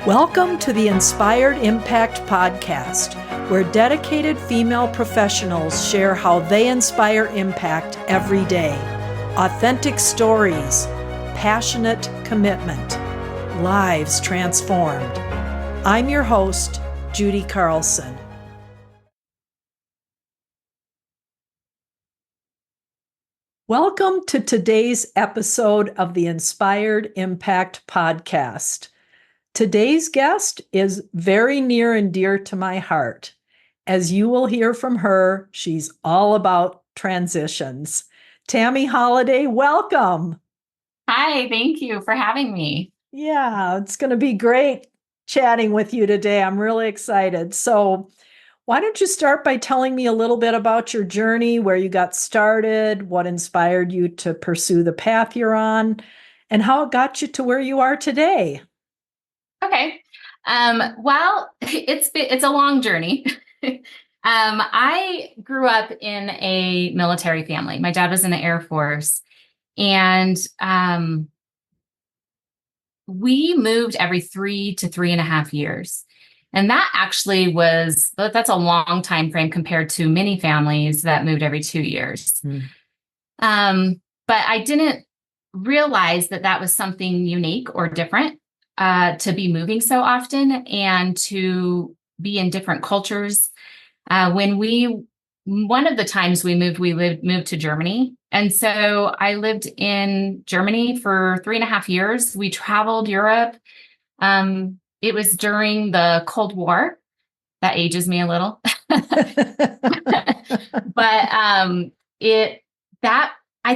Welcome to the Inspired Impact Podcast, where dedicated female professionals share how they inspire impact every day. Authentic stories, passionate commitment, lives transformed. I'm your host, Judy Carlson. Welcome to today's episode of the Inspired Impact Podcast. Today's guest is very near and dear to my heart. As you will hear from her, she's all about transitions. Tami Holladay, welcome. Hi, thank you for having me. Yeah, it's going to be great chatting with you today. I'm really excited. So, why don't you start by telling me a little bit about your journey, where you got started, what inspired you to pursue the path you're on, and how it got you to where you are today? Okay. Well, it's a long journey. I grew up in a military family. My dad was in the Air Force, and we moved every 3 to 3.5 years. And that's a long time frame compared to many families that moved every 2 years. But I didn't realize that was something unique or different, to be moving so often and to be in different cultures. One of the times we moved to Germany. And so I lived in Germany for 3.5 years. We traveled Europe. It was during the Cold War. That ages me a little. But I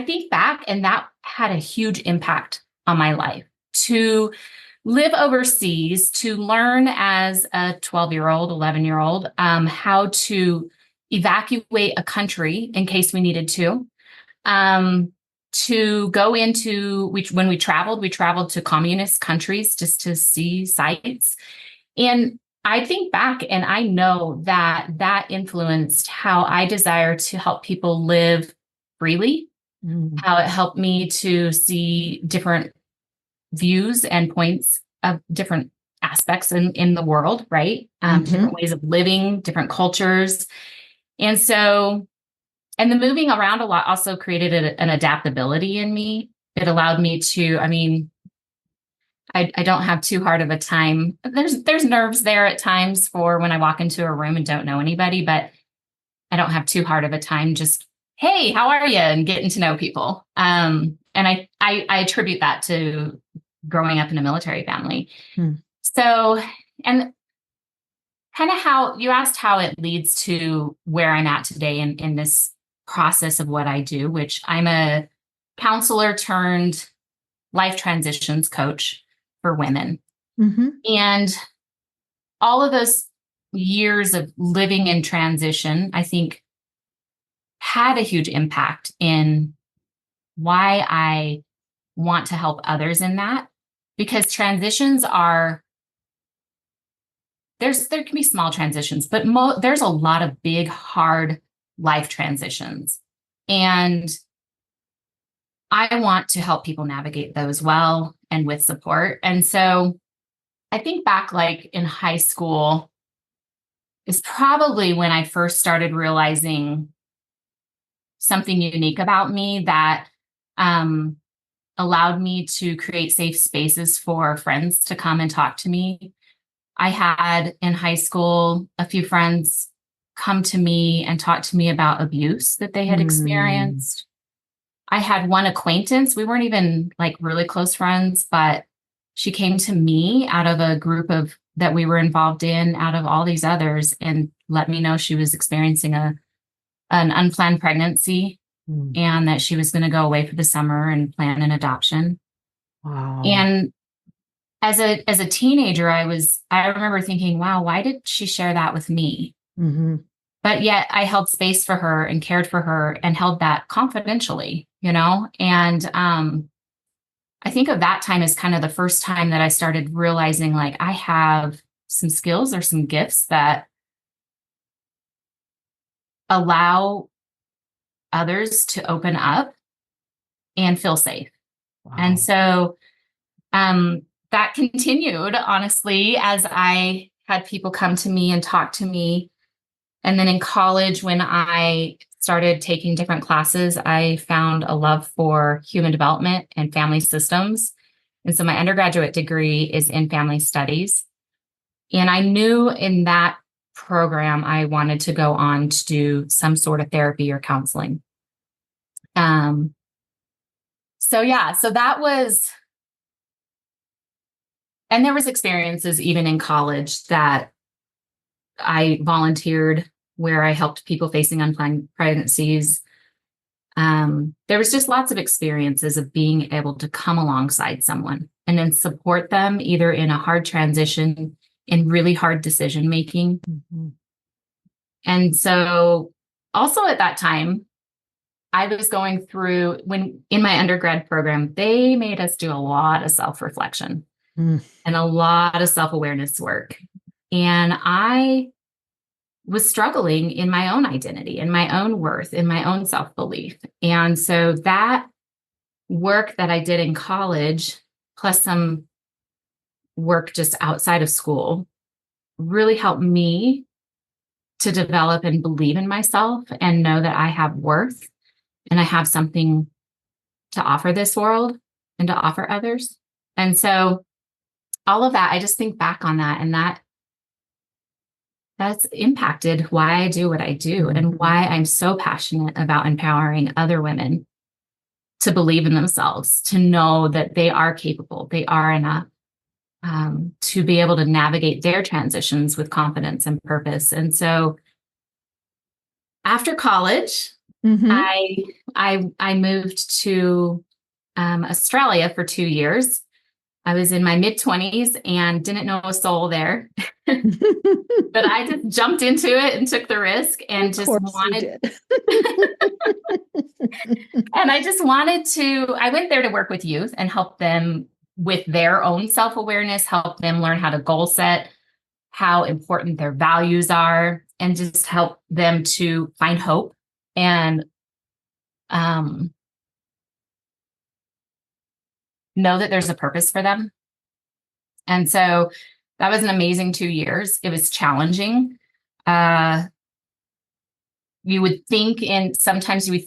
think back, and that had a huge impact on my life. To live overseas, to learn as a 12-year-old, 11-year-old, how to evacuate a country in case we needed to go into, when we traveled to communist countries just to see sights. And I think back and I know that influenced how I desire to help people live freely, how it helped me to see different views and points of different aspects in the world, right? Different ways of living, different cultures. And so, and the moving around a lot also created an adaptability in me. It allowed me to, I don't have too hard of a time. There's nerves there at times for when I walk into a room and don't know anybody, but I don't have too hard of a time just, hey, how are you? And getting to know people. And I attribute that to growing up in a military family. So, and kind of how you asked how it leads to where I'm at today in this process of what I do, which I'm a counselor turned life transitions coach for women. And all of those years of living in transition, I think, had a huge impact in why I want to help others in that. Because transitions there can be small transitions, but there's a lot of big, hard life transitions. And I want to help people navigate those well and with support. And so I think back, like in high school is probably when I first started realizing something unique about me that allowed me to create safe spaces for friends to come and talk to me. I had in high school a few friends come to me and talk to me about abuse that they had experienced. I had one acquaintance, we weren't even like really close friends, but she came to me out of a group that we were involved in, out of all these others, and let me know she was experiencing an unplanned pregnancy and that she was going to go away for the summer and plan an adoption. Wow. And as a teenager, I remember thinking, wow, why did she share that with me? But yet I held space for her and cared for her and held that confidentially, and I think of that time as kind of the first time that I started realizing, like, I have some skills or some gifts that allow others to open up and feel safe. Wow. And so that continued, honestly, as I had people come to me and talk to me. And then in college, when I started taking different classes, I found a love for human development and family systems. And so my undergraduate degree is in family studies. And I knew in that program, I wanted to go on to do some sort of therapy or counseling. So that was, and there was experiences even in college that I volunteered where I helped people facing unplanned pregnancies. There was just lots of experiences of being able to come alongside someone and then support them either in a hard transition, in really hard decision making. Mm-hmm. And so also at that time, I was going through, when in my undergrad program, they made us do a lot of self-reflection and a lot of self-awareness work. And I was struggling in my own identity, in my own worth, in my own self-belief. And so that work that I did in college, plus some work just outside of school, really helped me to develop and believe in myself and know that I have worth and I have something to offer this world and to offer others. And so all of that, I just think back on that, and that's impacted why I do what I do and why I'm so passionate about empowering other women to believe in themselves, to know that they are capable, they are enough, to be able to navigate their transitions with confidence and purpose. And so after college, I moved to Australia for 2 years. I was in my mid-20s and didn't know a soul there. But I just jumped into it and took the risk and just wanted and I just wanted to, I went there to work with youth and help them with their own self-awareness, help them learn how to goal set, how important their values are, and just help them to find hope and know that there's a purpose for them. And so that was an amazing 2 years. It was challenging. You would think sometimes we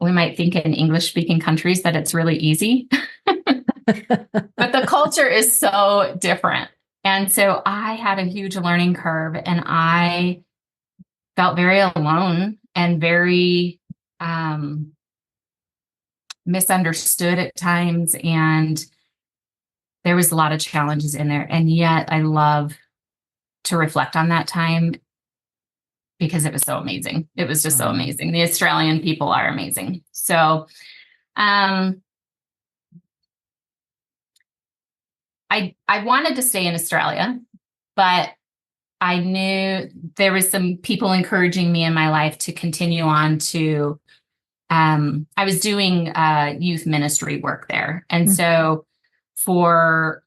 might think in English speaking countries that it's really easy, but the culture is so different. And so I had a huge learning curve and I felt very alone and very misunderstood at times. And there was a lot of challenges in there. And yet I love to reflect on that time because it was so amazing. It was just so amazing. The Australian people are amazing. So I wanted to stay in Australia, but I knew there was some people encouraging me in my life to continue on to, I was doing youth ministry work there. And so for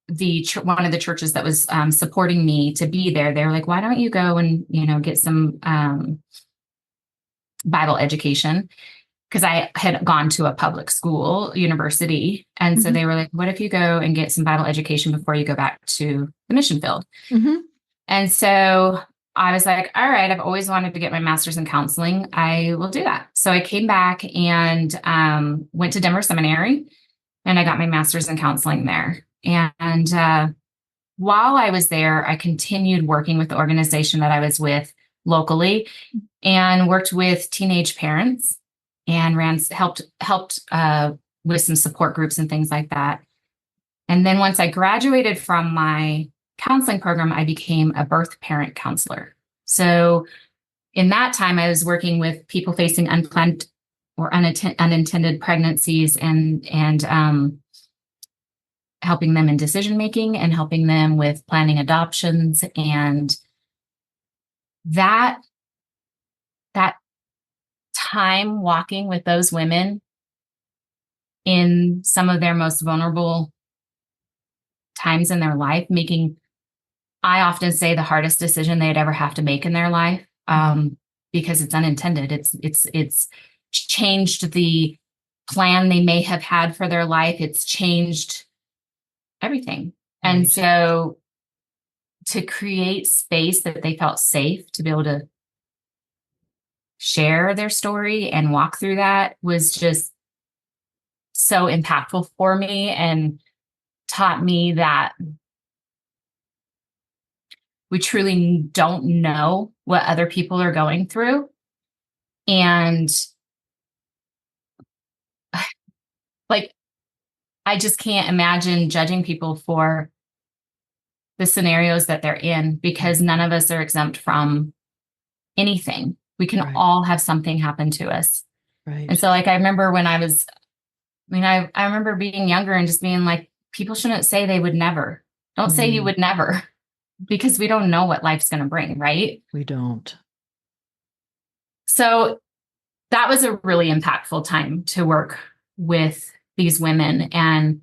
one of the churches that was supporting me to be there, they were like, why don't you go and, get some Bible education? Because I had gone to a public school university. And so they were like, what if you go and get some Bible education before you go back to the mission field? And so I was like, all right, I've always wanted to get my master's in counseling. I will do that. So I came back and went to Denver Seminary and I got my master's in counseling there. And while I was there, I continued working with the organization that I was with locally and worked with teenage parents and helped with some support groups and things like that. And then once I graduated from my counseling program, I became a birth parent counselor. So in that time, I was working with people facing unplanned or unintended pregnancies and helping them in decision making and helping them with planning adoptions. And that time walking with those women in some of their most vulnerable times in their life, I often say the hardest decision they'd ever have to make in their life, because it's unintended. It's changed the plan they may have had for their life. It's changed everything. Right. And so to create space that they felt safe to be able to share their story and walk through that was just so impactful for me, and taught me that we truly don't know what other people are going through. And like, I just can't imagine judging people for the scenarios that they're in, because none of us are exempt from anything. We can Right. all have something happen to us. Right. And so like, I remember when I remember being younger and just being like, people shouldn't say they would never. Don't say you would never, because we don't know what life's going to bring, right? We don't. So that was a really impactful time to work with these women, and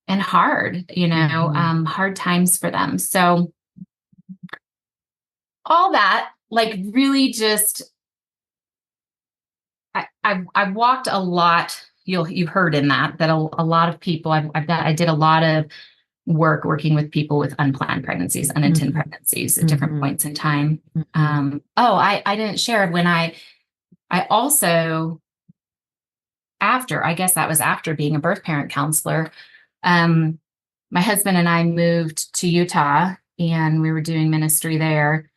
hard, hard times for them. So all that, like, really just, I've walked a lot. You've heard in that a lot of people, I did a lot of working with people with unplanned pregnancies, unintended pregnancies at different points in time. I didn't share when I also, I guess that was after being a birth parent counselor, my husband and I moved to Utah, and we were doing ministry there,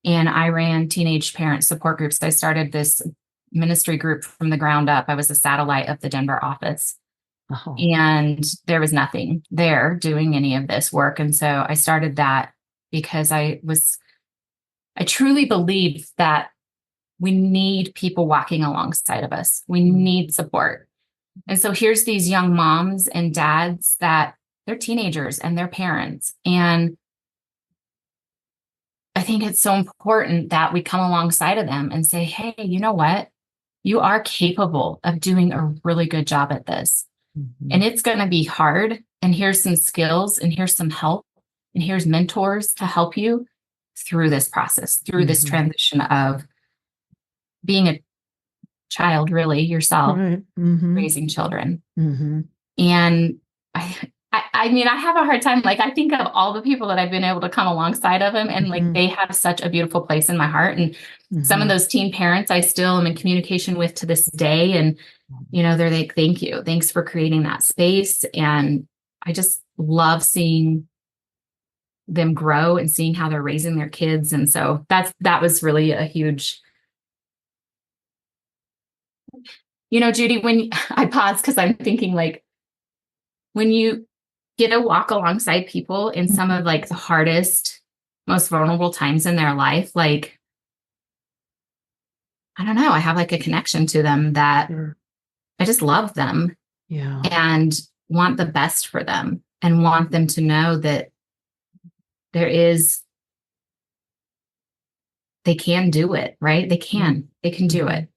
and I ran teenage parent support groups. I started this ministry group from the ground up. I was a satellite of the Denver office. Oh. And there was nothing there doing any of this work. And so I started that because I truly believe that we need people walking alongside of us. We need support. And so here's these young moms and dads that they're teenagers and they're parents. And I think it's so important that we come alongside of them and say, hey, you know what? You are capable of doing a really good job at this. And it's going to be hard. And here's some skills, and here's some help, and here's mentors to help you through this process, through this transition of being a child, really yourself, raising children. And I have a hard time. Like, I think of all the people that I've been able to come alongside of them, and like, they have such a beautiful place in my heart. And some of those teen parents I still am in communication with to this day. And, they're like, thank you. Thanks for creating that space. And I just love seeing them grow and seeing how they're raising their kids. And so that was really a huge, Judy, when I pause, because I'm thinking, like, when you get to walk alongside people in some of like the hardest, most vulnerable times in their life, like, I don't know, I have like a connection to them that I just love them, and want the best for them, and want them to know that they can do it, right? They can do it.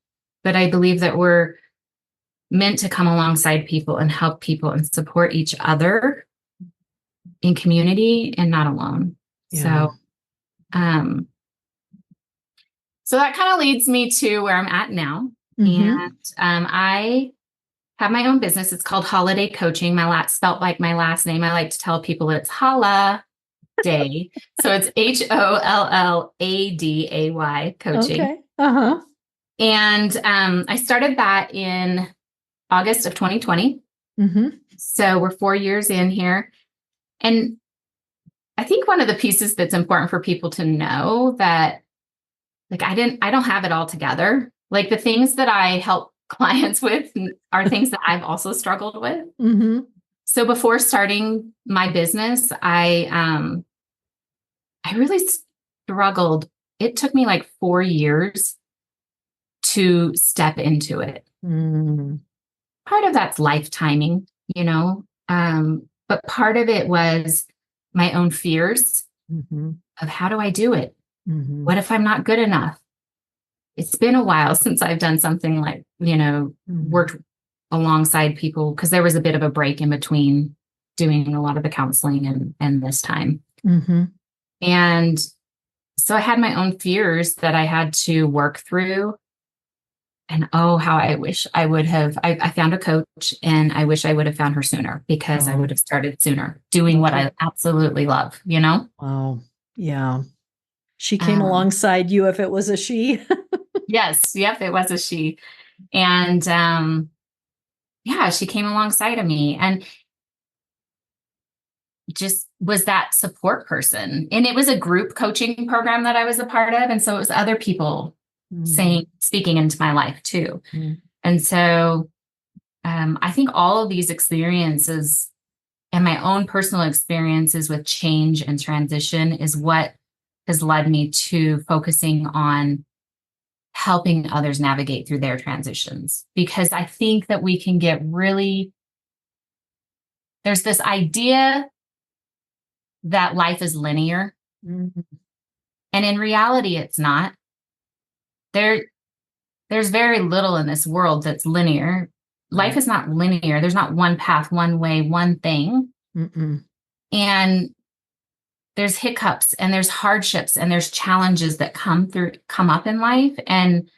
But I believe that we're meant to come alongside people and help people and support each other in community and not alone. So that kind of leads me to where I'm at now. And I have my own business. It's called Holladay Coaching. Spelt like my last name. I like to tell people it's Holladay. So it's HOLLADAY Coaching. Okay. And I started that in August of 2020. So we're 4 years in here. And I think one of the pieces that's important for people to know that, like, I don't have it all together. Like, the things that I help clients with are things that I've also struggled with. So before starting my business, I really struggled. It took me like 4 years to step into it. Part of that's life timing, but part of it was my own fears of, how do I do it? What if I'm not good enough? It's been a while since I've done something like, worked alongside people, because there was a bit of a break in between doing a lot of the counseling and this time. And so I had my own fears that I had to work through. And oh, how I wish I would have, I found a coach and I wish I would have found her sooner because I would have started sooner doing what I absolutely love, you know? Wow. Yeah. She came Um, alongside you if it was a she. yes. Yep. It was a she. And yeah, she came alongside of me and just was that support person. And it was a group coaching program that I was a part of. And so it was other people speaking into my life too. And so I think all of these experiences and my own personal experiences with change and transition is what has led me to focusing on helping others navigate through their transitions. Because I think that we can get really, there's this idea that life is linear. And in reality, it's not. There's very little in this world that's linear. Life is not linear. There's not one path, one way, one thing. And there's hiccups and there's hardships and there's challenges that come up in life. And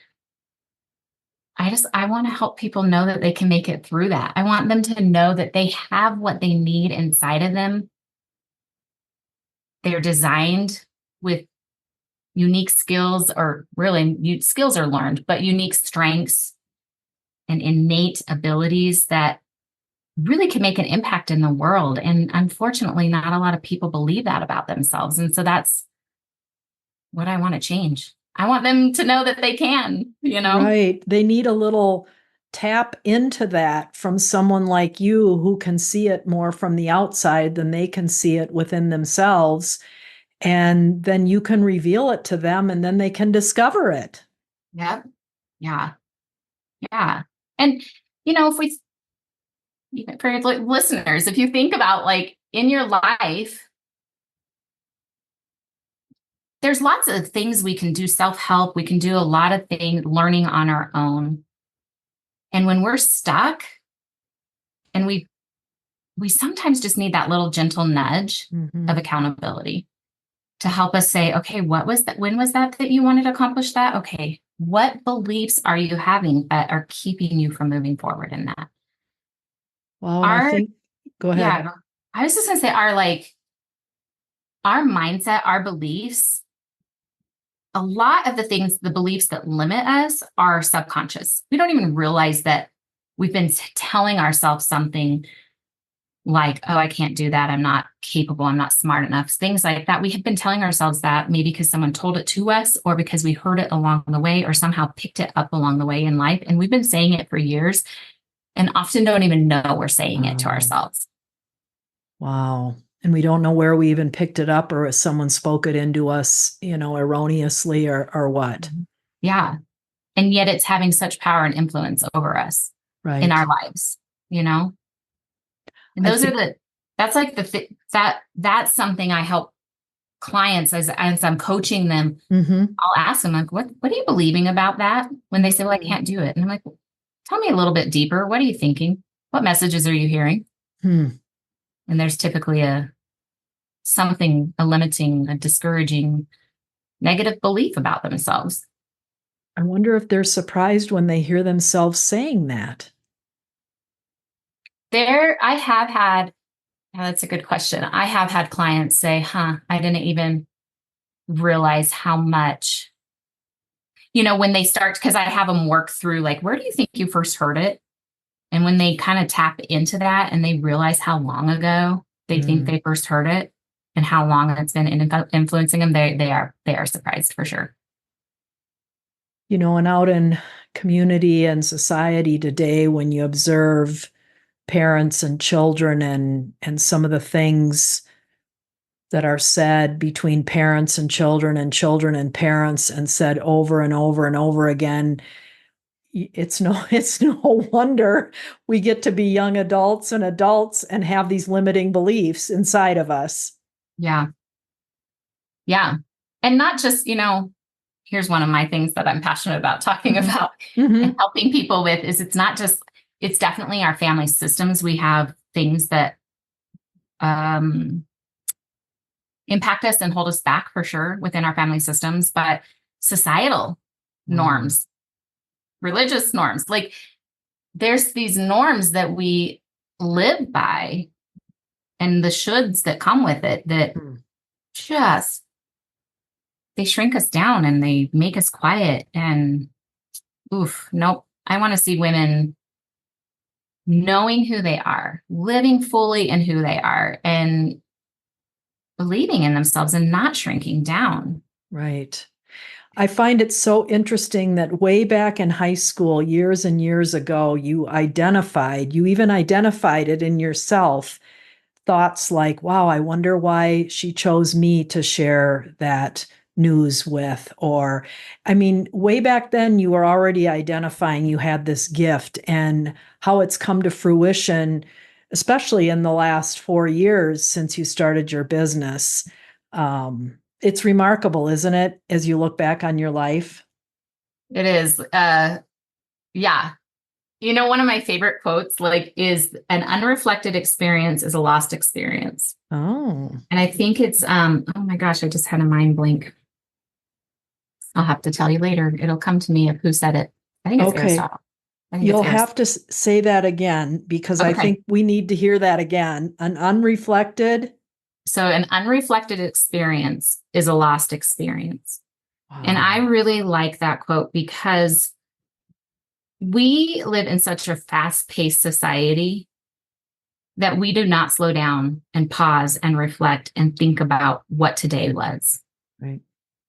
I want to help people know that they can make it through that. I want them to know that they have what they need inside of them. They're designed with unique skills, or really skills are learned, but unique strengths and innate abilities that really can make an impact in the world. And unfortunately, not a lot of people believe that about themselves. And so that's what I want to change. I want them to know that they can, you know? Right. They need a little tap into that from someone like you who can see it more from the outside than they can see it within themselves. And then you can reveal it to them and then they can discover it. Yep. Yeah. Yeah. And, you know, if we, for listeners, if you think about like in your life, there's lots of things we can do, self-help. We can do a lot of things, learning on our own. And when we're stuck and we sometimes just need that little gentle nudge of accountability to help us say, okay, what was that? When was that you wanted to accomplish that? Okay. What beliefs are you having that are keeping you from moving forward in that? Well, and I think, go ahead. Yeah, I was just going to say our mindset, our beliefs, a lot of the beliefs that limit us are subconscious. We don't even realize that we've been telling ourselves something like, oh, I can't do that. I'm not capable. I'm not smart enough. Things like that. We have been telling ourselves that maybe because someone told it to us or because we heard it along the way or somehow picked it up along the way in life. And we've been saying it for years and often don't even know we're saying it to ourselves. Wow. And we don't know where we even picked it up or if someone spoke it into us, erroneously or what. Yeah. And yet it's having such power and influence over us in our lives, And those that's something I help clients as I'm coaching them. I'll ask them like, what are you believing about that? When they say, well, I can't do it. And I'm like, tell me a little bit deeper. What are you thinking? What messages are you hearing? And there's typically a limiting, a discouraging, negative belief about themselves. I wonder if they're surprised when they hear themselves saying that. That's a good question. I have had clients say, I didn't even realize how much, when they start, because I have them work through like, where do you think you first heard it? And when they kind of tap into that and they realize how long ago they think they first heard it and how long it's been influencing them, they are surprised for sure. And out in community and society today, when you observe parents and children and some of the things that are said between parents and children and parents and said over and over and over again, it's no wonder we get to be young adults and have these limiting beliefs inside of us. Yeah. Yeah. And not just, here's one of my things that I'm passionate about talking about and helping people with is it's definitely our family systems. We have things that impact us and hold us back for sure within our family systems, but societal norms religious norms. Like there's these norms that we live by and the shoulds that come with it that just, they shrink us down and they make us quiet. And oof, nope. I want to see women knowing who they are, living fully in who they are, and believing in themselves and not shrinking down. Right. I find it so interesting that way back in high school, years and years ago, you even identified it in yourself, thoughts like, wow, I wonder why she chose me to share that news with. Or, I mean, way back then, you were already identifying you had this gift, and how it's come to fruition, especially in the last 4 years since you started your business. It's remarkable, isn't it, as you look back on your life? It is. Yeah. You know, one of my favorite quotes is an unreflected experience is a lost experience. Oh. And I think it's, oh my gosh, I just had a mind blank. I'll have to tell you later. It'll come to me of who said it. I think it's Aristotle. You'll have to say that again, because I think we need to hear that again. An unreflected. So an unreflected experience is a lost experience. Wow. And I really like that quote because we live in such a fast-paced society that we do not slow down and pause and reflect and think about what today was. Right.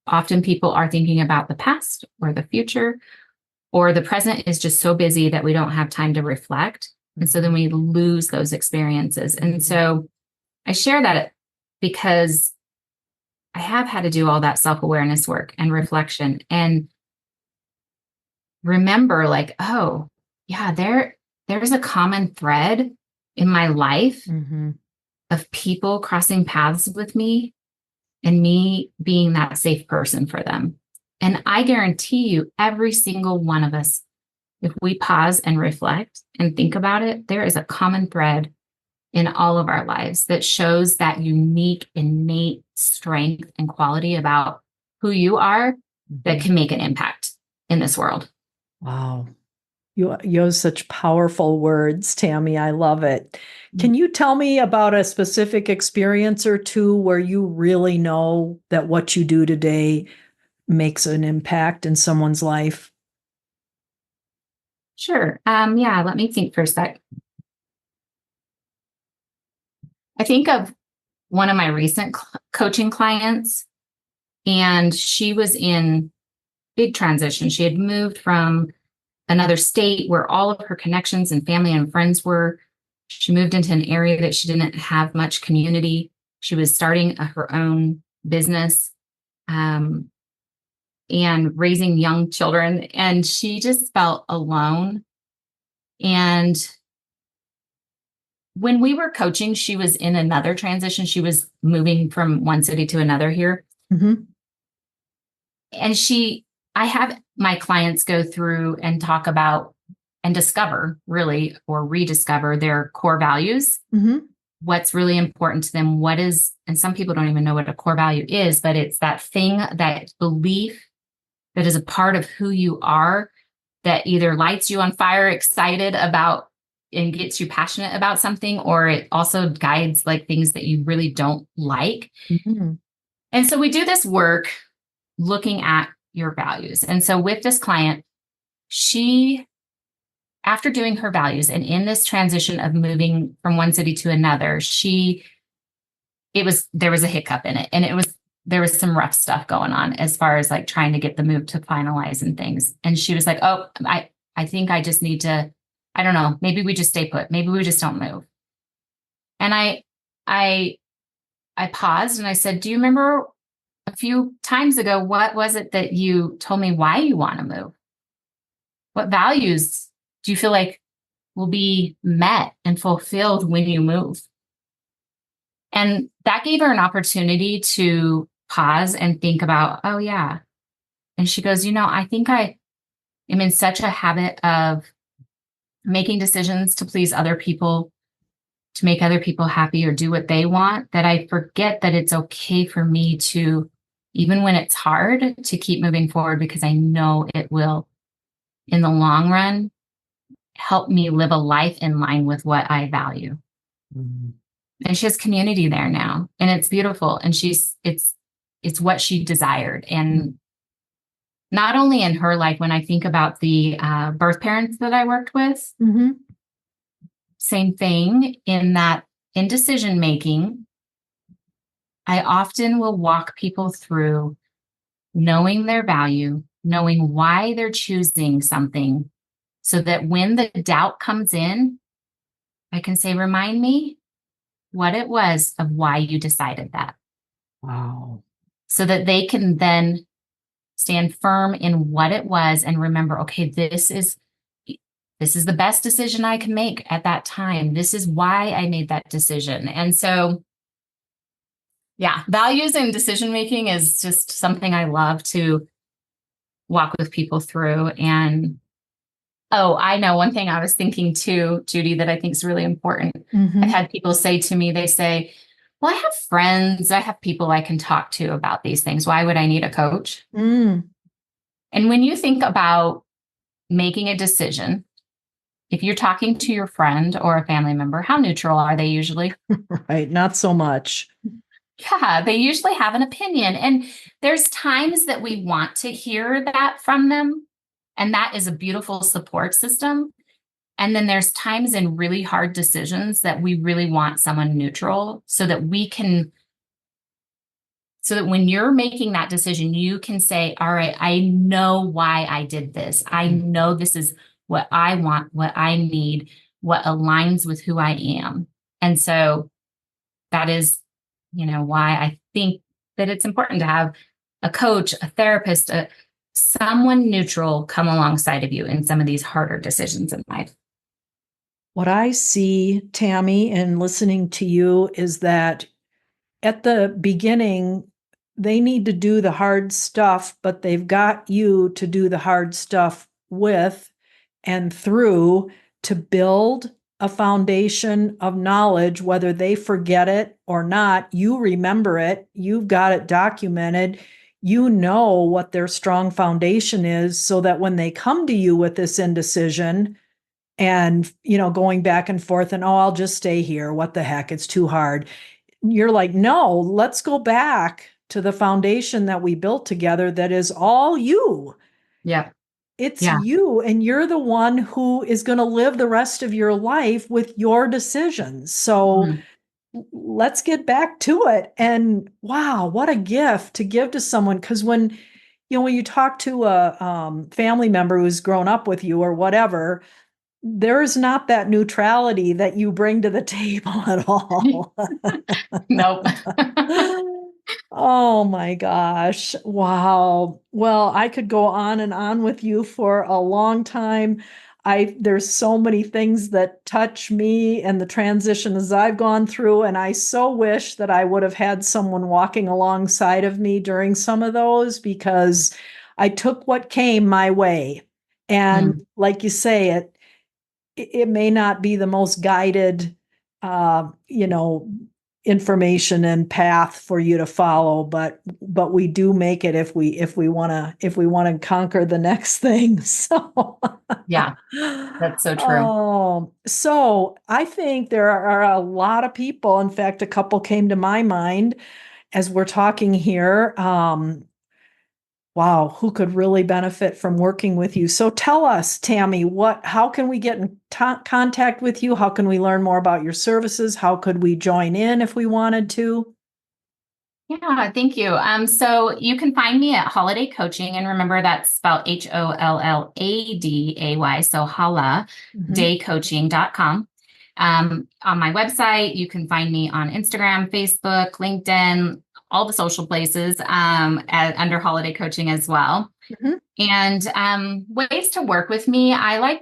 Often people are thinking about the past or the future, or the present is just so busy that we don't have time to reflect. And so then we lose those experiences. And so I share that because I have had to do all that self-awareness work and reflection and remember oh, yeah, there's a common thread in my life of people crossing paths with me and me being that safe person for them. And I guarantee you, every single one of us, if we pause and reflect and think about it, there is a common thread in all of our lives that shows that unique, innate strength and quality about who you are that can make an impact in this world. Wow. You have such powerful words, Tami. I love it. Can you tell me about a specific experience or two where you really know that what you do today makes an impact in someone's life? Sure. Yeah, let me think for a sec. I think of one of my recent coaching clients, and she was in big transition. She had moved from another state where all of her connections and family and friends were. She moved into an area that she didn't have much community. She was starting her own business and raising young children, and she just felt alone. And when we were coaching, she was in another transition. She was moving from one city to another here. And I have my clients go through and talk about and discover really, or rediscover their core values, what's really important to them, and some people don't even know what a core value is, but it's that thing, that belief that is a part of who you are, that either lights you on fire, excited about and gets you passionate about something, or it also guides things that you really don't like. And so we do this work looking at your values. And so with this client, she, after doing her values and in this transition of moving from one city to another, there was a hiccup in it. And there was some rough stuff going on as far as trying to get the move to finalize and things. And she was like, oh, I think I just need to, I don't know, maybe we just stay put. Maybe we just don't move. And I paused and I said, do you remember a few times ago, what was it that you told me why you want to move? What values do you feel like will be met and fulfilled when you move? And that gave her an opportunity to pause and think about, oh yeah. And she goes, I think I am in such a habit of making decisions to please other people, to make other people happy or do what they want, that I forget that it's okay for me to, even when it's hard, to keep moving forward, because I know it will in the long run, help me live a life in line with what I value. Mhm. And she has community there now, and it's beautiful. And it's what she desired. And not only in her life, when I think about the birth parents that I worked with, Mm-hmm. same thing in that in decision making, I often will walk people through knowing their value, knowing why they're choosing something, so that when the doubt comes in, I can say, remind me what it was of why you decided that. Wow. So that they can then stand firm in what it was and remember, okay, this is the best decision I can make at that time. This is why I made that decision. And so, yeah, values and decision making is just something I love to walk with people through. And oh, I know one thing I was thinking too, Judy, that I think is really important. Mm-hmm. I've had people say to me, they say, well, I have friends, I have people I can talk to about these things. Why would I need a coach? Mm. And when you think about making a decision, if you're talking to your friend or a family member, how neutral are they usually? Right. Not so much. Yeah, they usually have an opinion. And there's times that we want to hear that from them. And that is a beautiful support system. And then there's times in really hard decisions that we really want someone neutral so that when you're making that decision, you can say, all right, I know why I did this. I know this is what I want, what I need, what aligns with who I am. And so that is, why I think that it's important to have a coach, a therapist, someone neutral come alongside of you in some of these harder decisions in life. What I see, Tami, in listening to you is that at the beginning, they need to do the hard stuff, but they've got you to do the hard stuff with and through to build a foundation of knowledge, whether they forget it or not. You remember it, you've got it documented, you know what their strong foundation is, so that when they come to you with this indecision and, going back and forth and, oh, I'll just stay here, what the heck, it's too hard. You're like, no, let's go back to the foundation that we built together that is all you. Yeah. It's Yeah. you, and you're the one who is going to live the rest of your life with your decisions. So let's get back to it. And wow, what a gift to give to someone. Because when you talk to a family member who's grown up with you or whatever, there's not that neutrality that you bring to the table at all. Nope. Oh my gosh. Wow. Well, I could go on and on with you for a long time. There's so many things that touch me and the transitions I've gone through, and I so wish that I would have had someone walking alongside of me during some of those, because I took what came my way. And like you say, it may not be the most guided, information and path for you to follow, but we do make it if we want to conquer the next thing. So Yeah, that's so true. Oh, so I think there are a lot of people. In fact, a couple came to my mind as we're talking here. Wow, who could really benefit from working with you? So tell us, Tami, how can we get in contact with you? How can we learn more about your services? How could we join in if we wanted to? Yeah, thank you. So you can find me at Holladay Coaching, and remember that's spelled HOLLADAY, so holladaycoaching.com. On my website, you can find me on Instagram, Facebook, LinkedIn, all the social places under Holladay Coaching as well. And ways to work with me, my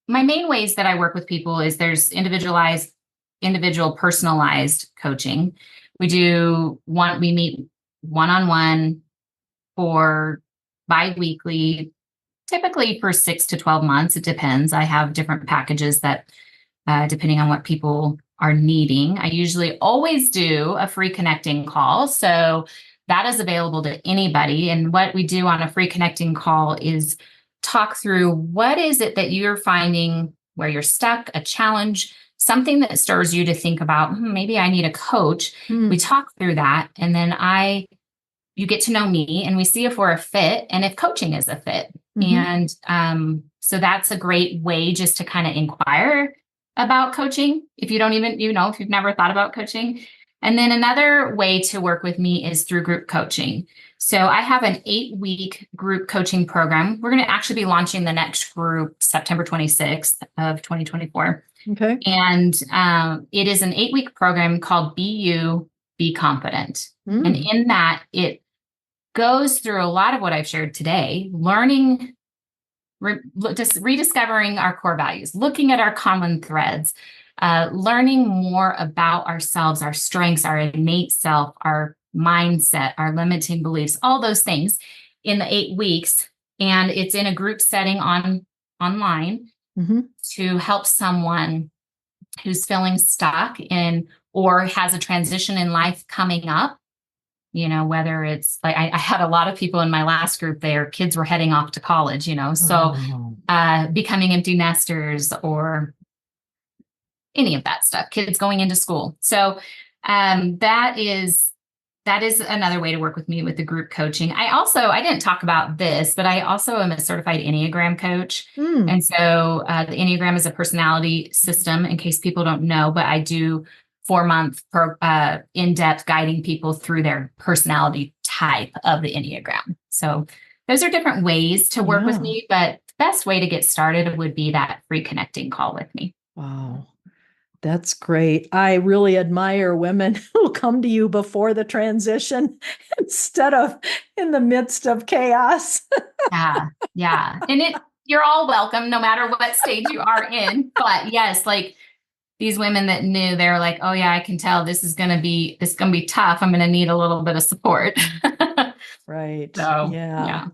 main ways that I work with people is there's individual personalized coaching. We meet one-on-one for bi-weekly, typically for 6 to 12 months. It depends. I have different packages that, depending on what people are needing. I usually always do a free connecting call. So that is available to anybody. And what we do on a free connecting call is talk through what is it that you're finding where you're stuck, a challenge, something that stirs you to think about, maybe I need a coach. We talk through that. And then you get to know me and we see if we're a fit and if coaching is a fit. And so that's a great way just to kind of inquire about coaching. If you don't even, if you've never thought about coaching. And then another way to work with me is through group coaching. So I have an 8-week group coaching program. We're going to actually be launching the next group September 26th of 2024. Okay. And it is an 8-week program called Be You, Be Confident. And in that, it goes through a lot of what I've shared today, learning, just rediscovering our core values, looking at our common threads, learning more about ourselves, our strengths, our innate self, our mindset, our limiting beliefs, all those things in the 8 weeks. And it's in a group setting online to help someone who's feeling stuck in or has a transition in life coming up. Whether it's like I had a lot of people in my last group, their kids were heading off to college, so becoming empty nesters or any of that stuff, kids going into school. So that is another way to work with me with the group coaching. I didn't talk about this, but I also am a certified Enneagram coach. And so the Enneagram is a personality system, in case people don't know, but I do 4-month in-depth guiding people through their personality type of the Enneagram. So those are different ways to work with me, but the best way to get started would be that free connecting call with me. Wow. That's great. I really admire women who come to you before the transition instead of in the midst of chaos. Yeah. And you're all welcome no matter what stage you are in. But yes, like these women that knew, they're like, oh yeah, I can tell this is going to be tough. I'm going to need a little bit of support. Right. So, yeah.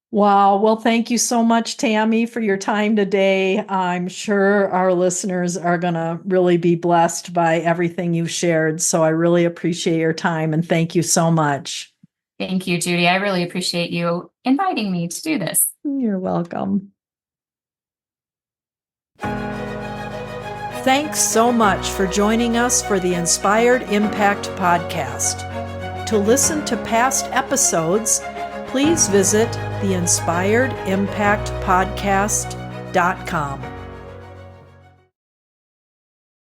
Wow. Well, thank you so much, Tami, for your time today. I'm sure our listeners are going to really be blessed by everything you've shared. So I really appreciate your time and thank you so much. Thank you, Judy. I really appreciate you inviting me to do this. You're welcome. Thanks so much for joining us for the Inspired Impact podcast. To listen to past episodes, please visit theinspiredimpactpodcast.com.